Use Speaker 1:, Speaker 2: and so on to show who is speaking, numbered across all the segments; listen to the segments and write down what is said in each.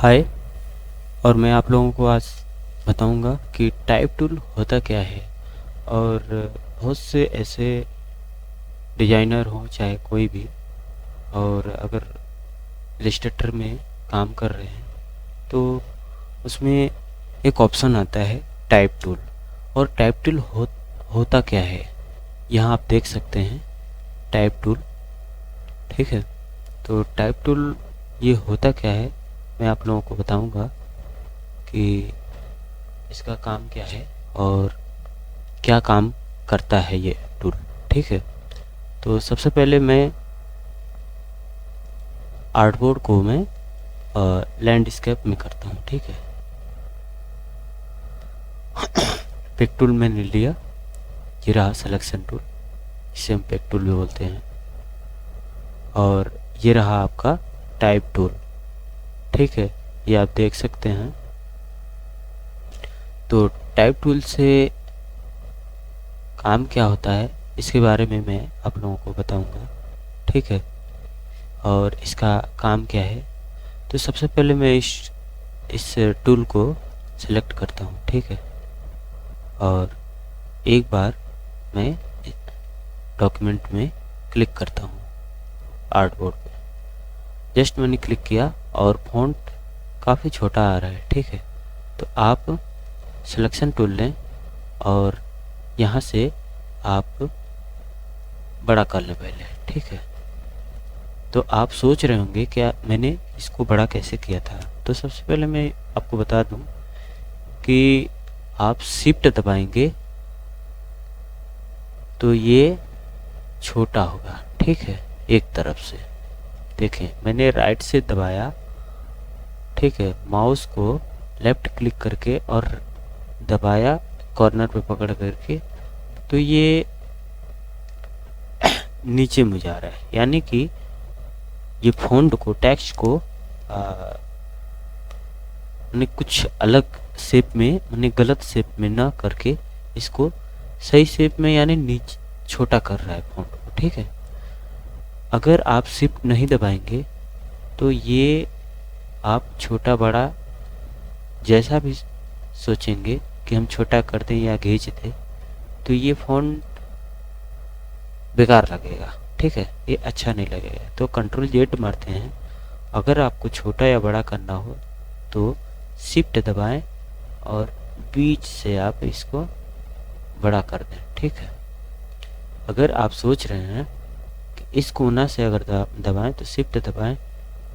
Speaker 1: हाय। और मैं आप लोगों को आज बताऊंगा कि टाइप टूल होता क्या है। और बहुत से ऐसे डिजाइनर हो चाहे कोई भी, और अगर इलस्ट्रेटर में काम कर रहे हैं तो उसमें एक ऑप्शन आता है टाइप टूल। और टाइप टूल होता क्या है, यहाँ आप देख सकते हैं टाइप टूल। ठीक है, तो टाइप टूल ये होता क्या है मैं आप लोगों को बताऊंगा कि इसका काम क्या है और क्या काम करता है ये टूल। ठीक है, तो सबसे पहले मैं आर्टबोर्ड को मैं लैंडस्केप में करता हूँ। ठीक है, पिक टूल मैंने लिया, ये रहा सिलेक्शन टूल, इसे हम पिक टूल भी बोलते हैं। और ये रहा आपका टाइप टूल। ठीक है, ये आप देख सकते हैं। तो टाइप टूल से काम क्या होता है इसके बारे में मैं आप लोगों को बताऊंगा। ठीक है, और इसका काम क्या है। तो सबसे पहले मैं इस टूल को सिलेक्ट करता हूँ। ठीक है, और एक बार मैं डॉक्यूमेंट में क्लिक करता हूँ आर्टबोर्ड पे। जस्ट मैंने क्लिक किया और फॉन्ट काफ़ी छोटा आ रहा है। ठीक है, तो आप सिलेक्शन टूल लें और यहाँ से आप बड़ा कर लें पहले। ठीक है, तो आप सोच रहे होंगे क्या मैंने इसको बड़ा कैसे किया था। तो सबसे पहले मैं आपको बता दूं कि आप शिफ्ट दबाएंगे तो ये छोटा होगा। ठीक है, एक तरफ से देखें मैंने राइट से दबाया। ठीक है, माउस को लेफ्ट क्लिक करके और दबाया कॉर्नर पे पकड़ करके, तो ये नीचे में जा रहा है। यानी कि ये फ़ॉन्ट को टेक्स्ट को मैंने कुछ अलग शेप में, मैंने गलत शेप में ना करके इसको सही शेप में यानी नीचे छोटा कर रहा है फ़ॉन्ट को। ठीक है, अगर आप शिफ्ट नहीं दबाएंगे तो ये आप छोटा बड़ा जैसा भी सोचेंगे कि हम छोटा कर दें या खींच दें तो ये फ़ॉन्ट बेकार लगेगा। ठीक है, ये अच्छा नहीं लगेगा। तो कंट्रोल जेड मारते हैं। अगर आपको छोटा या बड़ा करना हो तो शिफ्ट दबाएं और बीच से आप इसको बड़ा कर दें। ठीक है, अगर आप सोच रहे हैं कि इस कोना से अगर दबाएं तो शिफ्ट दबाएं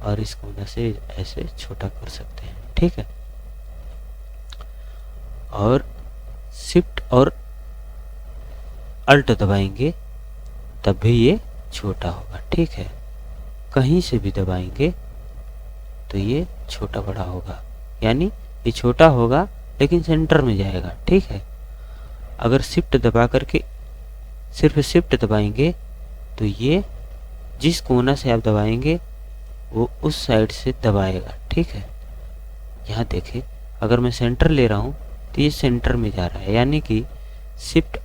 Speaker 1: और इस कोना से ऐसे छोटा कर सकते हैं। ठीक है, और शिफ्ट और अल्ट दबाएंगे तब भी ये छोटा होगा। ठीक है, कहीं से भी दबाएंगे तो ये छोटा बड़ा होगा, यानी ये छोटा होगा लेकिन सेंटर में जाएगा। ठीक है, अगर शिफ्ट दबा करके सिर्फ शिफ्ट दबाएंगे तो ये जिस कोना से आप दबाएंगे वो उस साइड से दबाएगा। ठीक है, यहाँ देखें अगर मैं सेंटर ले रहा हूँ तो ये सेंटर में जा रहा है। यानी कि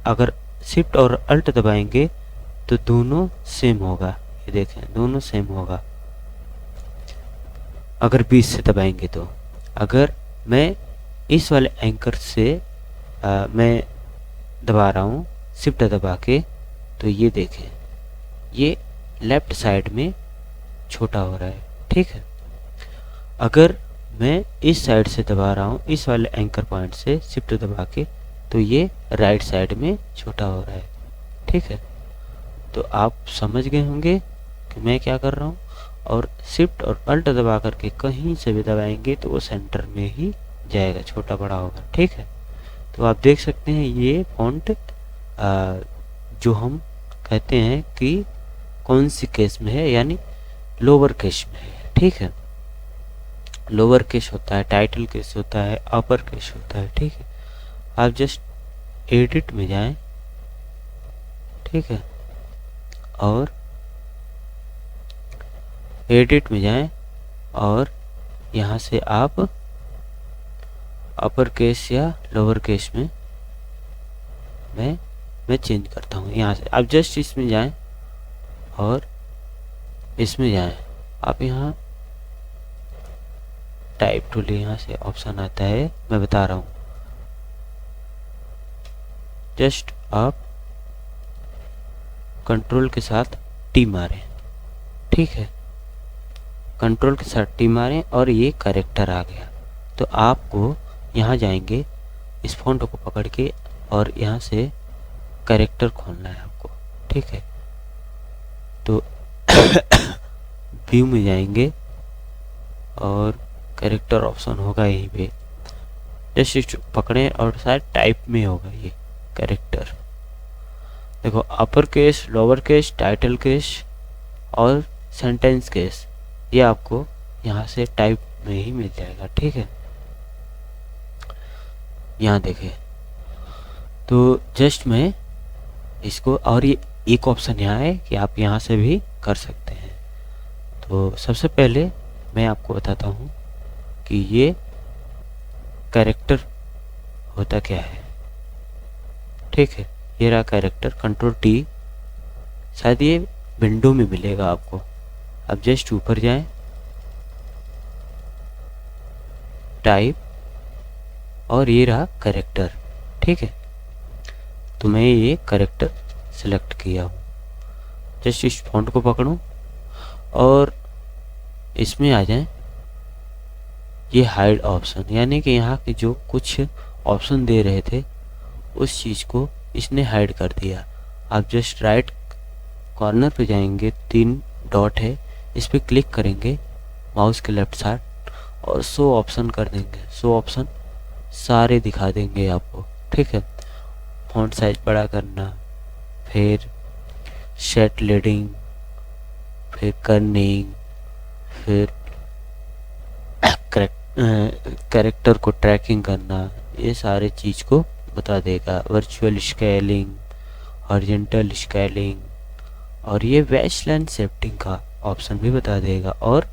Speaker 1: अगर शिफ्ट और अल्ट दबाएंगे तो दोनों सेम होगा। ये देखें दोनों सेम होगा अगर बीच से दबाएंगे तो। अगर मैं इस वाले एंकर से मैं दबा रहा हूँ शिफ्ट दबा के, तो ये देखें ये लेफ्ट साइड में छोटा हो रहा है। ठीक है, अगर मैं इस साइड से दबा रहा हूँ इस वाले एंकर पॉइंट से शिफ्ट दबा के, तो ये राइट साइड में छोटा हो रहा है। ठीक है, तो आप समझ गए होंगे कि मैं क्या कर रहा हूँ। और शिफ्ट और अल्ट दबा करके कहीं से भी दबाएंगे तो वो सेंटर में ही जाएगा, छोटा बड़ा होगा। ठीक है, तो आप देख सकते हैं ये फॉन्ट जो हम कहते हैं कि कौन सी केस में है, यानी लोअर केस में है। ठीक है, लोअर केस होता है, टाइटल केस होता है, अपर केस होता है। ठीक है, आप जस्ट एडिट में जाएं। ठीक है, और एडिट में जाएं और यहाँ से आप अपर केस या लोअर केस में मैं चेंज करता हूँ। यहाँ से आप जस्ट इसमें जाएं और इसमें जाएं। आप यहाँ टाइप टूल यहाँ से ऑप्शन आता है, मैं बता रहा हूँ। जस्ट आप कंट्रोल के साथ टी मारें, ठीक है, कंट्रोल के साथ टी मारें और ये कैरेक्टर आ गया। तो आपको यहाँ जाएंगे, इस फ़ॉन्ट को पकड़ के और यहाँ से कैरेक्टर खोलना है आपको, ठीक है। तो व्यू में जाएंगे और कैरेक्टर ऑप्शन होगा यहीं पे, जस्ट पकड़ें और शायद टाइप में होगा ये कैरेक्टर। देखो upper case, lower case, title case और सेंटेंस केस, ये आपको यहाँ से टाइप में ही मिल जाएगा, ठीक है। यहाँ देखें, तो जस्ट मैं इसको, और ये एक ऑप्शन यहाँ है कि आप यहाँ से भी कर सकते हैं। तो सबसे पहले मैं आपको बताता हूँ कि ये कैरेक्टर होता क्या है, ठीक है। ये रहा कैरेक्टर, कंट्रोल टी, शायद ये विंडो में मिलेगा आपको। अब जस्ट ऊपर जाएं, टाइप, और ये रहा कैरेक्टर, ठीक है। तो मैं ये कैरेक्टर सेलेक्ट किया हूँ। जस्ट इस फॉन्ट को पकड़ूं और इसमें आ जाएं, ये हाइड ऑप्शन, यानी कि यहाँ के जो कुछ ऑप्शन दे रहे थे उस चीज़ को इसने हाइड कर दिया। आप जस्ट राइट कॉर्नर पे जाएंगे, 3 डॉट है, इस पर क्लिक करेंगे माउस के लेफ्ट साइड और शो ऑप्शन कर देंगे। शो ऑप्शन सारे दिखा देंगे आपको, ठीक है। फॉन्ट साइज बड़ा करना, फिर सेट लीडिंग, फिर कर्निंग, फिर कैरेक्टर को ट्रैकिंग करना, ये सारे चीज़ को बता देगा। वर्चुअल स्केलिंग, हॉरिजॉन्टल स्केलिंग, और ये वेस्टलैंड शिफ्टिंग का ऑप्शन भी बता देगा, और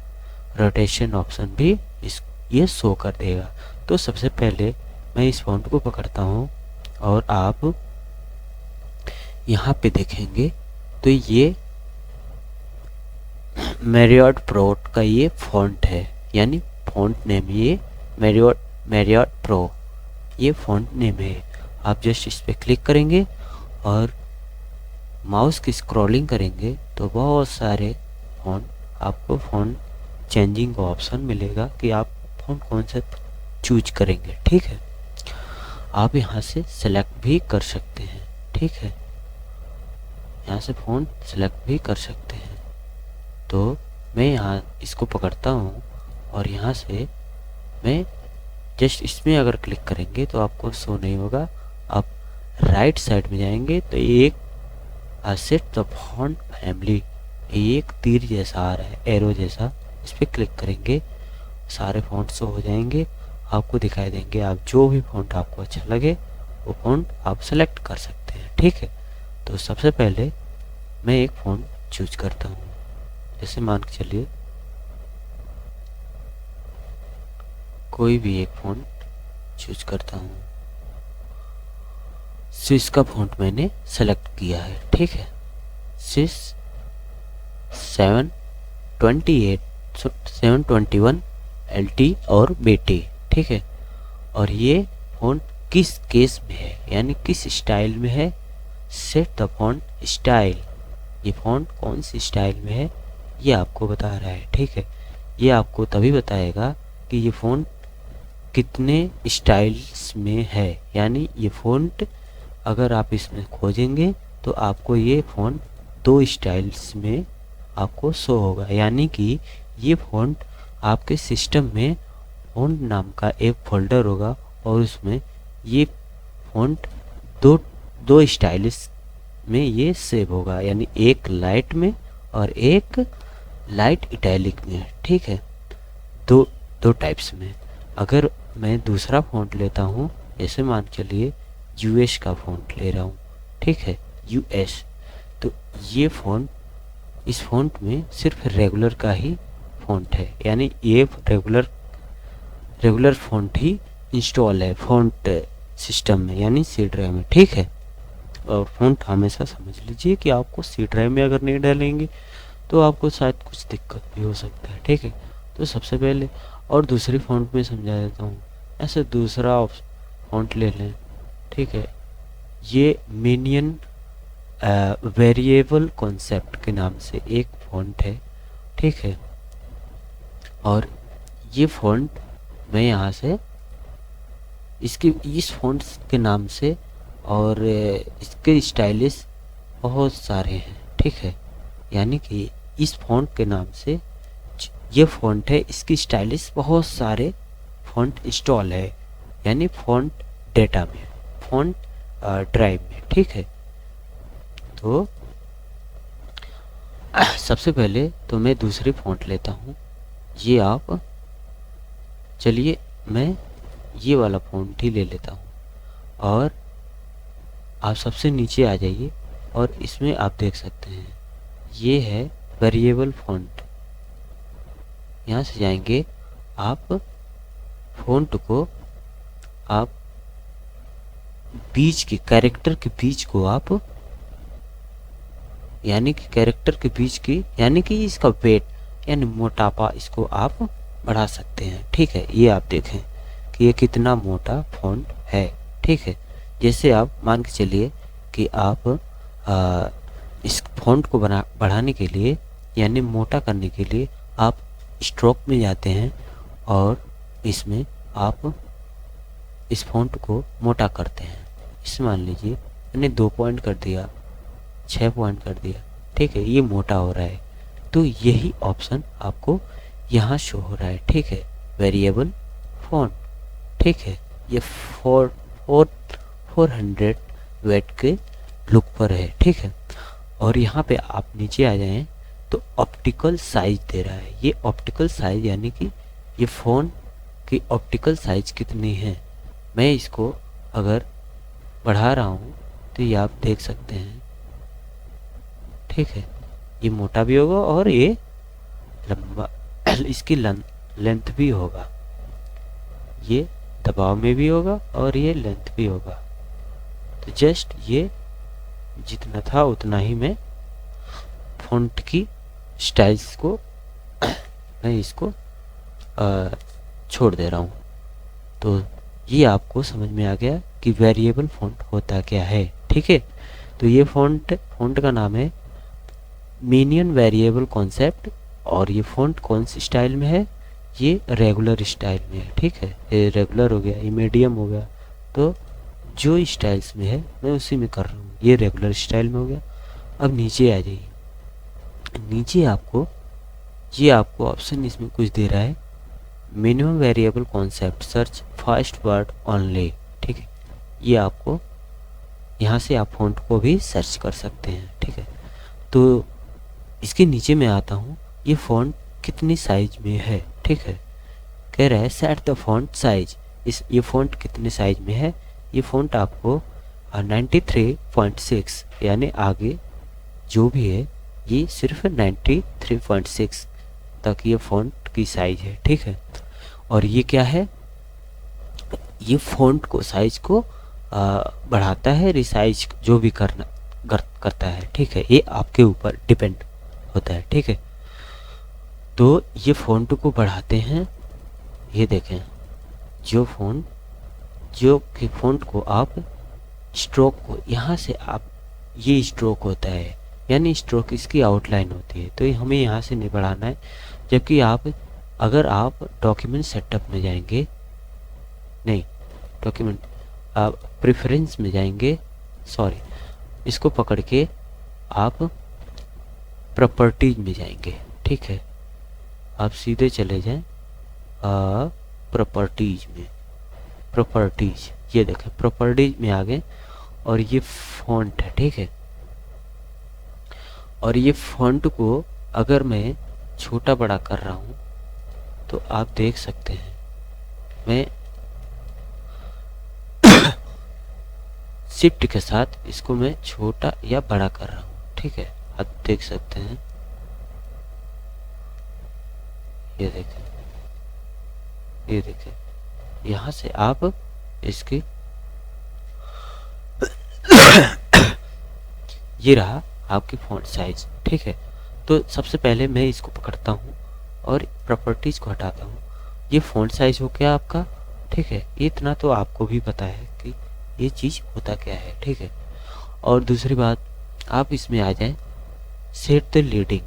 Speaker 1: रोटेशन ऑप्शन भी ये शो कर देगा। तो सबसे पहले मैं इस फॉन्ट को पकड़ता हूँ और आप यहाँ पे देखेंगे तो ये मैरियट प्रो का ये फॉन्ट है, यानी फॉन्ट नेम ये मैरियट प्रो, ये फॉन्ट नेम है। आप जस्ट इस पर क्लिक करेंगे और माउस की स्क्रॉलिंग करेंगे तो बहुत सारे फॉन्ट, आपको फॉन्ट चेंजिंग का ऑप्शन मिलेगा कि आप फॉन्ट कौन सा चूज करेंगे, ठीक है। आप यहाँ से सेलेक्ट भी कर सकते हैं, ठीक है, यहाँ से फॉन्ट सेलेक्ट भी कर सकते हैं। तो मैं यहाँ इसको पकड़ता हूँ और यहाँ से मैं जस्ट इसमें अगर क्लिक करेंगे तो आपको शो नहीं होगा। आप राइट साइड में जाएंगे तो एक सेट द फॉन्ट फैमिली, एक तीर जैसा आ रहा है, एरो जैसा, इस पर क्लिक करेंगे, सारे फॉन्ट शो हो जाएंगे, आपको दिखाई देंगे। आप जो भी फॉन्ट आपको अच्छा लगे वो फॉन्ट आप सेलेक्ट कर सकते हैं, ठीक है। तो सबसे पहले मैं एक फॉन्ट चूज करता हूँ, जैसे मान के चलिए कोई भी एक फॉन्ट चूज करता हूँ। स्विस का फॉन्ट मैंने सेलेक्ट किया है, ठीक है, स्विस 721 LT और BT, ठीक है। और ये फॉन्ट किस केस में है, यानी किस स्टाइल में है, सेट द फॉन्ट स्टाइल, ये फॉन्ट कौन सी स्टाइल में है ये आपको बता रहा है, ठीक है। ये आपको तभी बताएगा कि ये फॉन्ट कितने स्टाइल्स में है, यानी ये फॉन्ट अगर आप इसमें खोजेंगे तो आपको ये फॉन्ट 2 स्टाइल्स में आपको शो होगा, यानी कि ये फॉन्ट आपके सिस्टम में फॉन्ट नाम का एक फोल्डर होगा और उसमें ये फॉन्ट दो स्टाइल्स में ये सेव होगा, यानी एक लाइट में और एक लाइट इटैलिक में, ठीक है, दो टाइप्स में। अगर मैं दूसरा फॉन्ट लेता हूँ, जैसे मान चलिए US का फॉन्ट ले रहा हूँ, ठीक है, US, तो ये फॉन्ट, इस फॉन्ट में सिर्फ रेगुलर का ही फॉन्ट है, यानी ये रेगुलर फॉन्ट ही इंस्टॉल है फॉन्ट सिस्टम में, यानी C ड्राइव में, ठीक है। और फॉन्ट हमेशा समझ लीजिए कि आपको C ड्राइव में अगर नहीं डालेंगे तो आपको शायद कुछ दिक्कत भी हो सकता है, ठीक है। तो सबसे पहले और दूसरी फ़ॉन्ट में समझा देता हूँ। ऐसे दूसरा फ़ॉन्ट ले लें, ठीक है। ये मिनियन वेरिएबल कॉन्सेप्ट के नाम से एक फ़ॉन्ट है, ठीक है। और ये फ़ॉन्ट मैं यहाँ से इस फ़ॉन्ट के नाम से, और इसके स्टाइलिश बहुत सारे हैं, ठीक है। यानी कि इस फ़ॉन्ट के नाम से ये फ़ॉन्ट है, इसकी स्टाइलिश बहुत सारे फ़ॉन्ट इंस्टॉल है, यानी फ़ॉन्ट डेटा में, फ़ॉन्ट ड्राइव में, ठीक है। तो सबसे पहले तो मैं दूसरी फ़ॉन्ट लेता हूँ। ये आप चलिए मैं ये वाला फ़ॉन्ट ही ले लेता हूँ, और आप सबसे नीचे आ जाइए और इसमें आप देख सकते हैं ये है वेरिएबल फ़ॉन्ट। यहाँ से जाएंगे आप, फ़ॉन्ट को आप बीच के कैरेक्टर के बीच को आप, यानी कि कैरेक्टर के बीच की, यानी कि इसका वेट यानी मोटापा, इसको आप बढ़ा सकते हैं, ठीक है। ये आप देखें कि ये कितना मोटा फ़ॉन्ट है, ठीक है। जैसे आप मान के चलिए कि आप इस फ़ॉन्ट को बढ़ाने के लिए यानी मोटा करने के लिए आप स्ट्रोक में जाते हैं और इसमें आप इस फ़ॉन्ट को मोटा करते हैं। इसे मान लीजिए मैंने 2 पॉइंट कर दिया, 6 पॉइंट कर दिया, ठीक है। ये मोटा हो रहा है, तो यही ऑप्शन आपको यहाँ शो हो रहा है, ठीक है। वेरिएबल फ़ॉन्ट, ठीक है। ये 400 वेट के लुक पर है, ठीक है। और यहाँ पे आप नीचे आ जाएं तो ऑप्टिकल साइज दे रहा है। ये ऑप्टिकल साइज यानी कि ये फ़ोन की ऑप्टिकल साइज कितनी है। मैं इसको अगर बढ़ा रहा हूँ तो ये आप देख सकते हैं, ठीक है। ये मोटा भी होगा और ये लंबा, इसकी लेंथ भी होगा, ये दबाव में भी होगा और ये लेंथ भी होगा। तो जस्ट ये जितना था उतना ही मैं फ़ॉन्ट की स्टाइल्स को मैं इसको छोड़ दे रहा हूँ। तो ये आपको समझ में आ गया कि वेरिएबल फ़ॉन्ट होता क्या है, ठीक है। तो ये फ़ॉन्ट का नाम है मिनियन वेरिएबल कॉन्सेप्ट, और ये फ़ॉन्ट कौन सी स्टाइल में है, ये रेगुलर स्टाइल में है, ठीक है। ये रेगुलर हो गया, ये मीडियम हो गया, तो जो स्टाइल्स में है मैं उसी में कर रहा हूँ। ये रेगुलर स्टाइल में हो गया। अब नीचे आ जाइए, नीचे आपको ये आपको ऑप्शन इसमें कुछ दे रहा है, minimum variable concept search first word only, ठीक है। ये आपको यहाँ से आप फ़ॉन्ट को भी सर्च कर सकते हैं, ठीक है। तो इसके नीचे मैं आता हूँ, ये फ़ॉन्ट कितनी साइज में है, ठीक है। कह रहा है सेट द फ़ॉन्ट साइज, ये फ़ॉन्ट कितने साइज में है। ये फ़ॉन्ट आपको 93.6 यानी आगे जो भी है ये सिर्फ 93.6 तक ये फ़ॉन्ट की साइज है, ठीक है। और ये क्या है, ये फ़ॉन्ट को साइज को बढ़ाता है, रिसाइज जो भी करता है, ठीक है। ये आपके ऊपर डिपेंड होता है, ठीक है। तो ये फ़ॉन्ट को बढ़ाते हैं, ये देखें जो फ़ॉन्ट को आप स्ट्रोक को यहाँ से आप, ये स्ट्रोक होता है यानी स्ट्रोक इसकी आउटलाइन होती है, तो ये हमें यहाँ से नहीं बढ़ाना है। जबकि अगर आप डॉक्यूमेंट सेटअप में जाएंगे, नहीं डॉक्यूमेंट आप प्रेफरेंस में जाएंगे, सॉरी इसको पकड़ के आप प्रॉपर्टीज में जाएंगे, ठीक है। आप सीधे चले जाएं प्रॉपर्टीज में, प्रॉपर्टीज ये देखें प्रॉपर्टीज में आ गए, और ये फ़ॉन्ट है, ठीक है। और ये फ़ॉन्ट को अगर मैं छोटा बड़ा कर रहा हूँ तो आप देख सकते हैं मैं शिफ्ट के साथ इसको मैं छोटा या बड़ा कर रहा हूँ, ठीक है। आप देख सकते हैं, ये देखें यहाँ से आप इसकी ये रहा आपकी फ़ॉन्ट साइज, ठीक है। तो सबसे पहले मैं इसको पकड़ता हूँ और प्रॉपर्टीज़ को हटाता हूँ। ये फ़ॉन्ट साइज हो गया आपका, ठीक है। इतना तो आपको भी पता है कि ये चीज़ होता क्या है, ठीक है। और दूसरी बात, आप इसमें आ जाएं सेट द लीडिंग,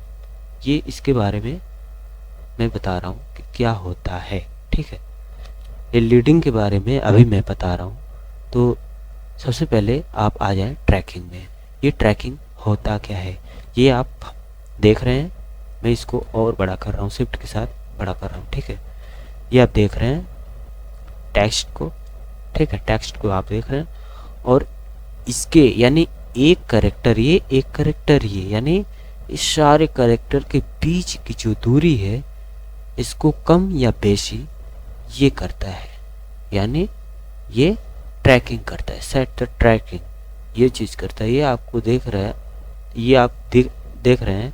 Speaker 1: ये इसके बारे में मैं बता रहा हूँ कि क्या होता है, ठीक है। ये लीडिंग के बारे में अभी मैं बता रहा हूँ। तो सबसे पहले आप आ जाएं ट्रैकिंग में। ये ट्रैकिंग होता क्या है ये आप देख रहे हैं। मैं इसको और बड़ा कर रहा हूँ, शिफ्ट के साथ बड़ा कर रहा हूँ, ठीक है। ये आप देख रहे हैं टेक्स्ट को, ठीक है। टेक्स्ट को आप देख रहे हैं और इसके यानी एक करेक्टर ये, एक करेक्टर ये, यानी इस सारे करेक्टर के बीच की जो दूरी है इसको कम या बेशी ये करता है, यानी ये ट्रैकिंग करता है। सेट द ट्रैकिंग ये चीज़ करता है। ये आपको देख रहा है, ये आप देख रहे हैं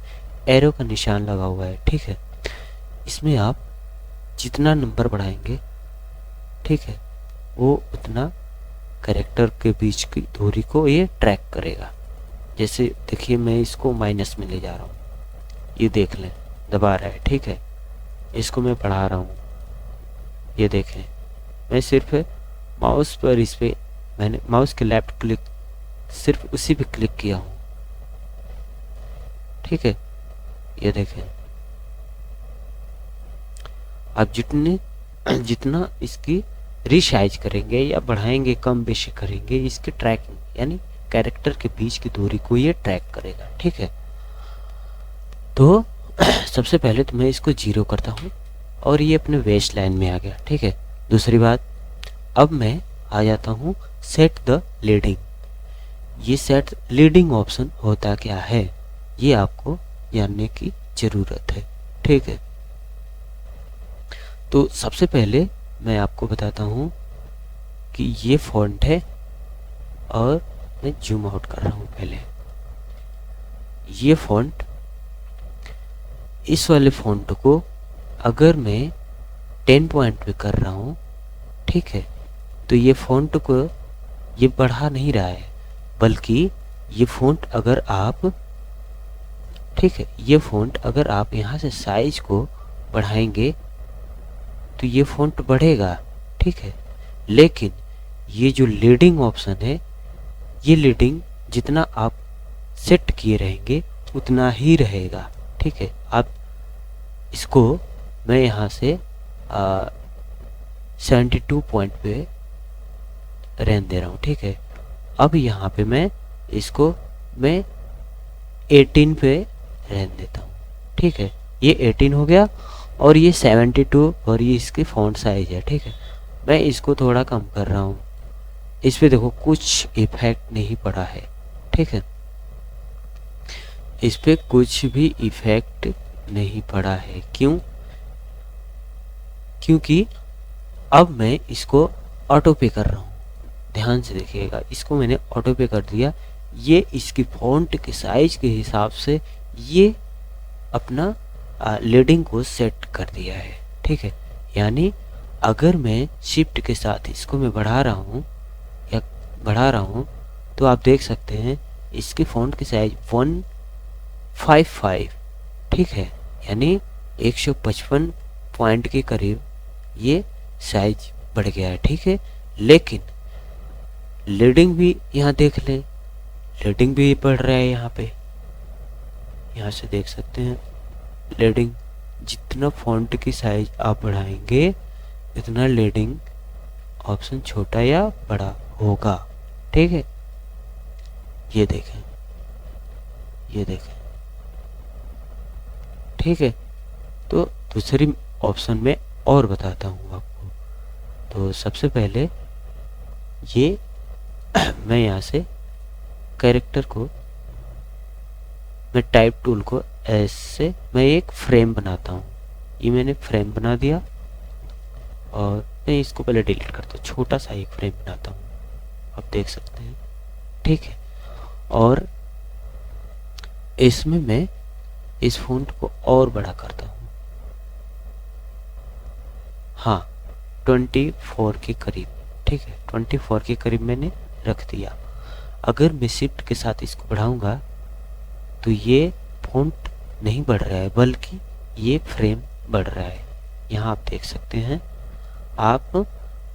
Speaker 1: एरो का निशान लगा हुआ है, ठीक है। इसमें आप जितना नंबर बढ़ाएंगे, ठीक है, वो उतना कैरेक्टर के बीच की दूरी को ये ट्रैक करेगा। जैसे देखिए मैं इसको माइनस में ले जा रहा हूँ, ये देख लें दबा रहा है, ठीक है। इसको मैं बढ़ा रहा हूँ, ये देखें मैं सिर्फ माउस पर इस पे मैंने माउस के लेफ्ट क्लिक सिर्फ उसी पे क्लिक किया हूँ, ठीक है। ये देखें आप जितना इसकी रिसाइज करेंगे या बढ़ाएंगे, कम बेशी करेंगे, इसकी ट्रैकिंग यानी कैरेक्टर के बीच की दूरी को ये ट्रैक करेगा, ठीक है। तो सबसे पहले तो मैं इसको 0 करता हूँ और ये अपने वेस्ट लाइन में आ गया, ठीक है। दूसरी बात, अब मैं आ जाता हूँ सेट द लीडिंग। ये सेट लीडिंग ऑप्शन होता क्या है ये आपको जानने की ज़रूरत है, ठीक है। तो सबसे पहले मैं आपको बताता हूँ कि ये फॉन्ट है और मैं जूम आउट कर रहा हूँ। पहले ये फॉन्ट, इस वाले फॉन्ट को अगर मैं 10 पॉइंट पे कर रहा हूँ, ठीक है, तो ये फॉन्ट को ये बढ़ा नहीं रहा है, बल्कि ये फॉन्ट अगर आप, ठीक है, ये फॉन्ट अगर आप यहाँ से साइज को बढ़ाएंगे तो ये फॉन्ट बढ़ेगा, ठीक है। लेकिन ये जो लीडिंग ऑप्शन है, ये लीडिंग जितना आप सेट किए रहेंगे उतना ही रहेगा, ठीक है। आप इसको मैं यहाँ से 72 पॉइंट पे रहने दे रहा हूँ, ठीक है। अब यहाँ पे मैं इसको 18 पे रहने देता हूँ, ठीक है। ये 18 हो गया और ये 72 और ये इसकी फॉन्ट साइज है, ठीक है। मैं इसको थोड़ा कम कर रहा हूँ। इस पे देखो कुछ इफेक्ट नहीं पड़ा है, ठीक है। इस पे कुछ भी इफेक्ट नहीं पड़ा है, क्यों? क्योंकि अब मैं इसको ऑटो पे कर रहा हूँ। ध्यान से देखिएगा, इसको मैंने ऑटो पे कर दिया। ये इसकी फॉन्ट के साइज के हिसाब से ये अपना लीडिंग को सेट कर दिया है, ठीक है। यानी अगर मैं शिफ्ट के साथ इसको मैं बढ़ा रहा हूँ तो आप देख सकते हैं इसकी फॉन्ट की साइज 155, ठीक है, यानी 155 पॉइंट के करीब ये साइज बढ़ गया है, ठीक है। लेकिन लीडिंग भी यहाँ देख लें, लीडिंग भी बढ़ रहा है यहाँ पे, यहाँ से देख सकते हैं लीडिंग। जितना फॉन्ट की साइज आप बढ़ाएंगे इतना लीडिंग ऑप्शन छोटा या बड़ा होगा, ठीक है। ये देखें, ये देखें, ठीक है। तो दूसरी ऑप्शन में और बताता हूँ आपको। तो सबसे पहले ये मैं यहाँ से कैरेक्टर को, मैं टाइप टूल को ऐसे मैं एक फ्रेम बनाता हूँ। ये मैंने फ्रेम बना दिया और मैं इसको पहले डिलीट करता हूँ, छोटा सा एक फ्रेम बनाता हूँ, आप देख सकते हैं, ठीक है। और इसमें मैं इस फॉन्ट को और बड़ा करता हूँ, हाँ 24 के करीब, ठीक है। 24 के करीब मैंने रख दिया। अगर मैं शिफ्ट के साथ इसको बढ़ाऊंगा तो ये फॉन्ट नहीं बढ़ रहा है, बल्कि ये फ्रेम बढ़ रहा है। यहाँ आप देख सकते हैं। आप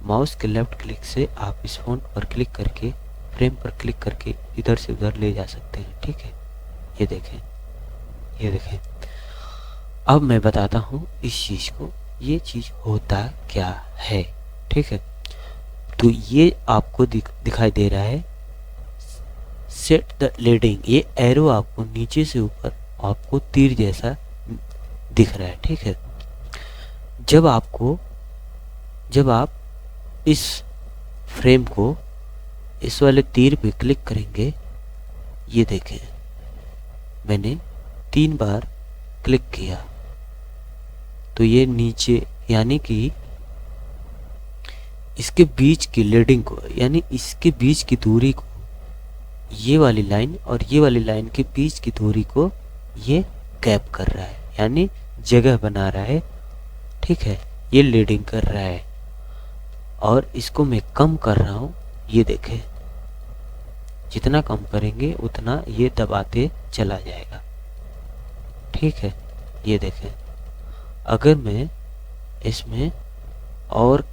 Speaker 1: माउस के लेफ्ट क्लिक से आप इस फ़ॉन्ट पर क्लिक करके फ्रेम पर क्लिक करके इधर से उधर ले जा सकते हैं। ठीक है, ये देखें, ये देखें। अब मैं बताता हूँ इस चीज़ को, ये चीज़ होता क्या है। ठीक है, तो ये आपको दिखाई दे रहा है सेट द लीडिंग। ये एरो आपको नीचे से ऊपर आपको तीर जैसा दिख रहा है। ठीक है, जब आप इस फ्रेम को इस वाले तीर पे क्लिक करेंगे, ये देखें मैंने 3 बार क्लिक किया तो ये नीचे, यानी कि इसके बीच की लीडिंग को, यानी इसके बीच की दूरी को, ये वाली लाइन और ये वाली लाइन के बीच की दूरी को ये कैप कर रहा है, यानी जगह बना रहा है। ठीक है, ये लीडिंग कर रहा है और इसको मैं कम कर रहा हूँ। ये देखें, जितना कम करेंगे उतना ये दबाते चला जाएगा। ठीक है, ये देखें, अगर मैं इसमें और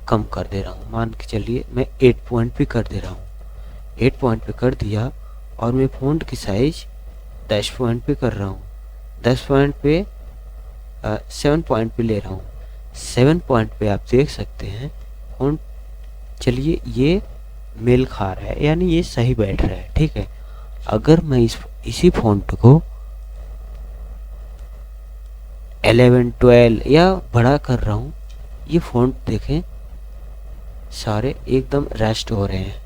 Speaker 1: कम कर दे रहा हूँ, मान के चलिए मैं 8 पॉइंट पे कर दे रहा हूँ, 8 पॉइंट पे कर दिया और मैं फ़ॉन्ट की साइज 10 पॉइंट पे कर रहा हूँ, 10 पॉइंट पे 7 पॉइंट पे ले रहा हूँ। 7 पॉइंट पे आप देख सकते हैं फ़ॉन्ट, चलिए ये मेल खा रहा है, यानी ये सही बैठ रहा है। ठीक है, अगर मैं इसी फ़ॉन्ट को 11, 12 या बड़ा कर रहा हूँ, ये फ़ॉन्ट देखें सारे एकदम रेस्ट हो रहे हैं,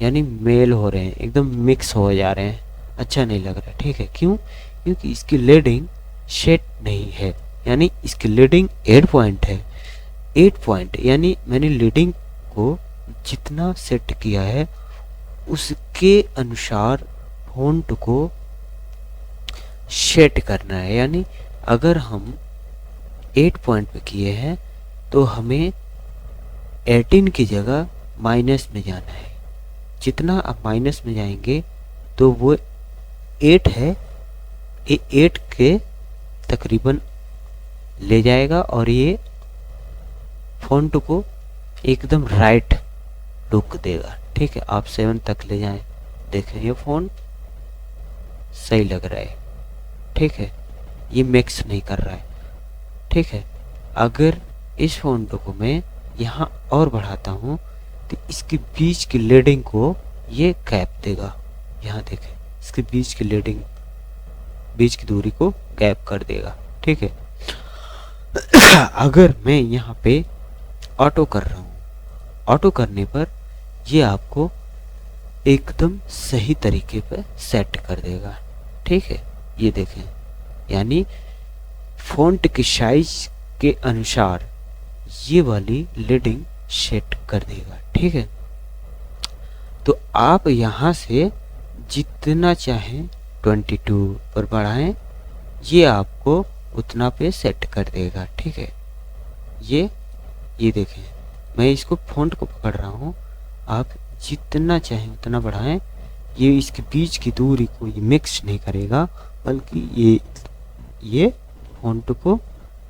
Speaker 1: यानी मेल हो रहे हैं, एकदम मिक्स हो जा रहे हैं, अच्छा नहीं लग रहा। ठीक है, क्यों? क्योंकि इसकी लीडिंग सेट नहीं है, यानी इसकी लीडिंग 8 पॉइंट है। 8 पॉइंट यानी मैंने लीडिंग को जितना सेट किया है उसके अनुसार फ़ॉन्ट को सेट करना है। यानी अगर हम 8 पॉइंट पे किए हैं तो हमें 18 की जगह माइनस में जाना है। जितना आप माइनस में जाएंगे तो वो 8 है, ये 8 के तकरीबन ले जाएगा और ये फ़ॉन्ट को एकदम राइट लुक देगा। ठीक है, आप 7 तक ले जाएं, देखें ये फ़ॉन्ट सही लग रहा है। ठीक है, ये मिक्स नहीं कर रहा है। ठीक है, अगर इस फ़ॉन्ट को मैं यहाँ और बढ़ाता हूँ तो इसके बीच की लीडिंग को ये कैप देगा। यहाँ देखें, इसके बीच की लीडिंग, बीच की दूरी को कैप कर देगा। ठीक है, अगर मैं यहाँ पे ऑटो कर रहा हूँ, ऑटो करने पर ये आपको एकदम सही तरीके पर सेट कर देगा। ठीक है, ये देखें, यानी फ़ॉन्ट की साइज के अनुसार ये वाली लीडिंग सेट कर देगा। ठीक है, तो आप यहाँ से जितना चाहें 22 पर बढ़ाएं, ये आपको उतना पे सेट कर देगा। ठीक है, ये देखें, मैं इसको फ़ॉन्ट को पकड़ रहा हूँ, आप जितना चाहें उतना बढ़ाएं, ये इसके बीच की दूरी को ये मिक्स नहीं करेगा, बल्कि ये फ़ॉन्ट को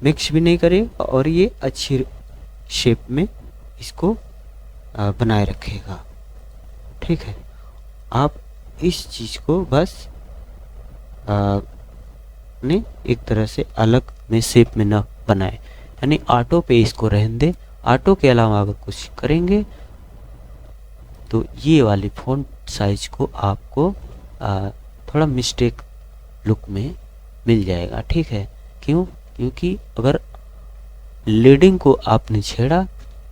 Speaker 1: मिक्स भी नहीं करेगा और ये अच्छी शेप में इसको बनाए रखेगा। ठीक है, आप इस चीज़ को बस ने एक तरह से अलग में शेप में ना बनाए, यानी ऑटो पे इसको रहने दें। ऑटो के अलावा अगर कुछ करेंगे तो ये वाली फ़ॉन्ट साइज को आपको थोड़ा मिस्टेक लुक में मिल जाएगा। ठीक है, क्यों? क्योंकि अगर लीडिंग को आपने छेड़ा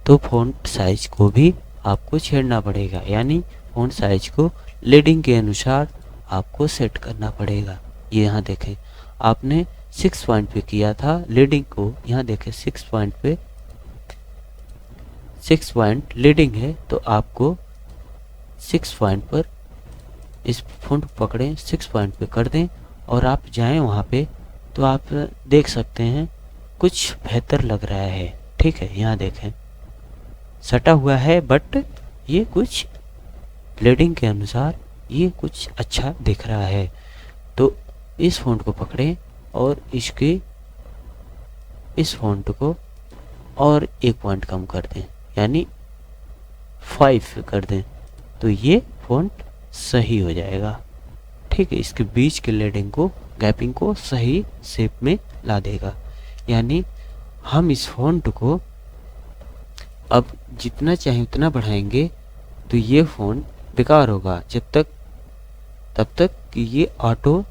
Speaker 1: तो फ़ॉन्ट साइज को भी आपको छेड़ना पड़ेगा, यानी फ़ॉन्ट साइज को लीडिंग के अनुसार आपको सेट करना पड़ेगा। ये यहाँ देखें, आपने 6 पॉइंट पे किया था लीडिंग को, यहाँ देखें 6 पॉइंट पे 6 पॉइंट लीडिंग है, तो आपको 6 पॉइंट पर इस फ़ॉन्ट पकड़ें, 6 पॉइंट पे कर दें और आप जाएं वहाँ पे, तो आप देख सकते हैं कुछ बेहतर लग रहा है। ठीक है, यहाँ देखें सटा हुआ है, बट ये कुछ लीडिंग के अनुसार ये कुछ अच्छा दिख रहा है। तो इस फ़ॉन्ट को पकड़ें और इसके इस फॉन्ट को और एक पॉइंट कम कर दें, यानी 5 कर दें, तो ये फॉन्ट सही हो जाएगा। ठीक है, इसके बीच के लेडिंग को, गैपिंग को सही शेप में ला देगा। यानी हम इस फॉन्ट को अब जितना चाहे उतना बढ़ाएंगे तो ये फॉन्ट बेकार होगा तब तक कि ये ऑटो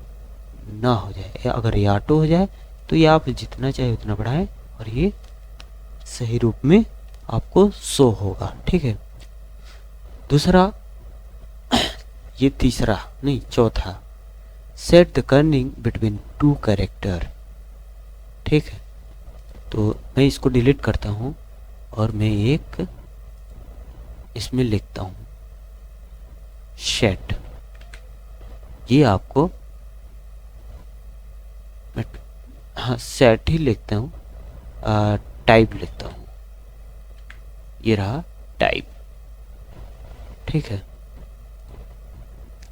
Speaker 1: ना हो जाए। अगर ये ऑटो हो जाए तो ये आप जितना चाहे उतना बढ़ाएं और ये सही रूप में आपको शो होगा। ठीक है, दूसरा ये तीसरा नहीं चौथा, set the Corning between 2 character. ठीक है, तो मैं इसको डिलीट करता हूँ और मैं एक इसमें लिखता हूँ शेट। ये आपको हाँ सेट ही लिखता हूँ, टाइप लिखता हूँ, ये रहा टाइप। ठीक है,